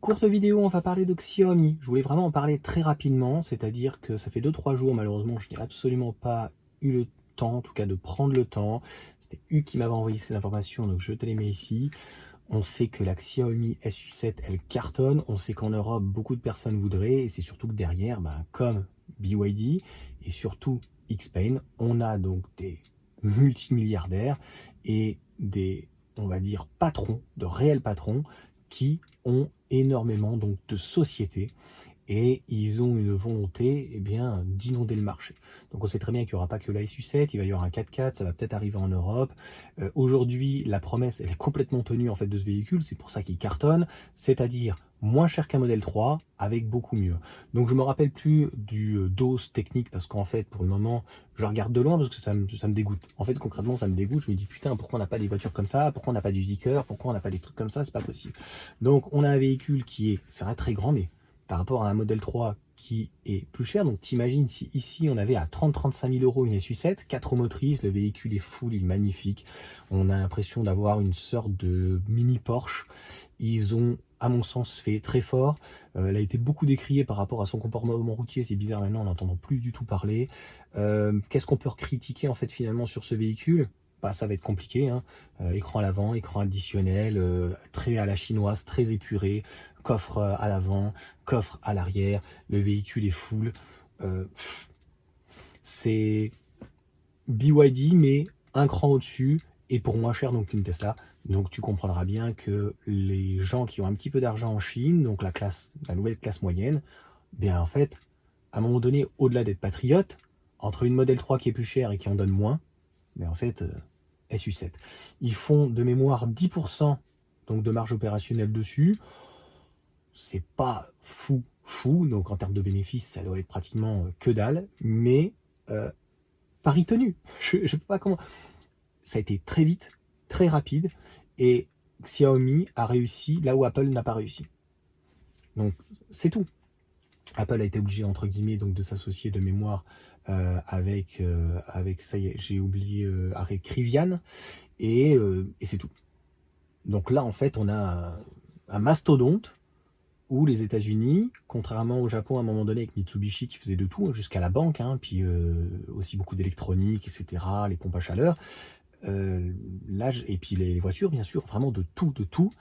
Courte vidéo, on va parler de Xiaomi. Je voulais vraiment en parler très rapidement, c'est-à-dire que ça fait 2-3 jours, malheureusement, je n'ai absolument pas eu le temps, en tout cas de prendre le temps. C'était U qui m'avait envoyé ces informations, donc je te les mets ici. On sait que la Xiaomi SU7, elle cartonne. On sait qu'en Europe, beaucoup de personnes voudraient, et c'est surtout que derrière, comme BYD et surtout Xpeng, on a donc des multimilliardaires et des, on va dire, patrons, de réels patrons, qui ont énormément donc de sociétés et ils ont une volonté d'inonder le marché. Donc on sait très bien qu'il n'y aura pas que la SU7, il va y avoir un 4x4, ça va peut-être arriver en Europe. Aujourd'hui, la promesse elle est complètement tenue en fait de ce véhicule, c'est pour ça qu'il cartonne, c'est-à-dire moins cher qu'un modèle 3 avec beaucoup mieux. Donc je me rappelle plus du dose technique parce qu'en fait pour le moment je regarde de loin parce que ça me dégoûte. En fait concrètement ça me dégoûte, je me dis putain pourquoi on n'a pas des voitures comme ça, pourquoi on n'a pas du Zeekr, pourquoi on n'a pas des trucs comme ça, c'est pas possible. Donc on a un véhicule qui est, c'est vrai, très grand mais par rapport à un modèle 3 qui est plus cher. Donc t'imagines si ici on avait à 30-35 000 euros une SU7, 4 roues motrices, le véhicule est full, il est magnifique. On a l'impression d'avoir une sorte de mini Porsche. Ils ont, à mon sens, fait très fort. Elle a été beaucoup décriée par rapport à son comportement routier. C'est bizarre maintenant, on n'entend plus du tout parler. Qu'est-ce qu'on peut critiquer en fait finalement sur ce véhicule? Ça va être compliqué, hein. Écran à l'avant, écran additionnel, très à la chinoise, très épuré, coffre à l'avant, coffre à l'arrière, le véhicule est full. C'est BYD, mais un cran au-dessus, et pour moins cher donc qu'une Tesla. Donc tu comprendras bien que les gens qui ont un petit peu d'argent en Chine, donc la nouvelle classe moyenne, bien en fait, à un moment donné, au-delà d'être patriote, entre une modèle 3 qui est plus chère et qui en donne moins, mais en fait, SU7. Ils font de mémoire 10% donc de marge opérationnelle dessus. C'est pas fou, donc en termes de bénéfices, ça doit être pratiquement que dalle, mais pari tenu. Je peux pas comment. Ça a été très vite, très rapide, et Xiaomi a réussi là où Apple n'a pas réussi. Donc c'est tout. Apple a été obligé entre guillemets donc de s'associer de mémoire avec ça y est, j'ai oublié avec Rivian et c'est tout. Donc là en fait on a un mastodonte où les États-Unis, contrairement au Japon à un moment donné avec Mitsubishi qui faisait de tout, jusqu'à la banque, hein, puis aussi beaucoup d'électronique, etc., les pompes à chaleur, et puis les voitures, bien sûr, vraiment de tout.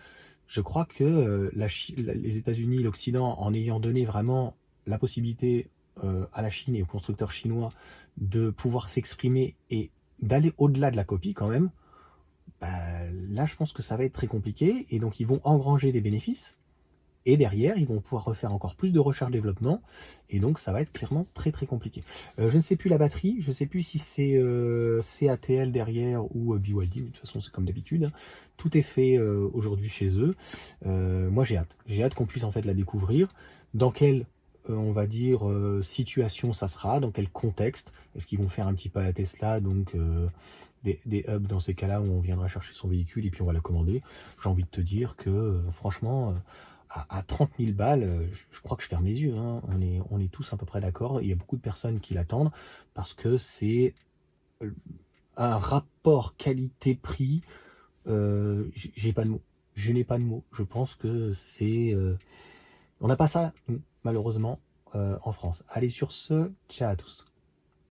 Je crois que les États-Unis, l'Occident, en ayant donné vraiment la possibilité à la Chine et aux constructeurs chinois de pouvoir s'exprimer et d'aller au-delà de la copie quand même, là je pense que ça va être très compliqué et donc ils vont engranger des bénéfices. Et derrière, ils vont pouvoir refaire encore plus de recherche-développement. Et donc, ça va être clairement très très compliqué. Je ne sais plus la batterie. Je ne sais plus si c'est CATL derrière ou BYD. Mais de toute façon, c'est comme d'habitude, hein. Tout est fait aujourd'hui chez eux. Moi, j'ai hâte. J'ai hâte qu'on puisse en fait la découvrir. Dans quelle, on va dire, situation ça sera. Dans quel contexte. Est-ce qu'ils vont faire un petit peu à la Tesla, donc des hubs dans ces cas-là où on viendra chercher son véhicule et puis on va la commander. J'ai envie de te dire que franchement à 30 000 balles, je crois que je ferme les yeux, hein. On est tous à peu près d'accord. Il y a beaucoup de personnes qui l'attendent parce que c'est un rapport qualité-prix. J'ai pas de mots. Je n'ai pas de mots. Je pense que c'est... on n'a pas ça, malheureusement, en France. Allez, sur ce, ciao à tous.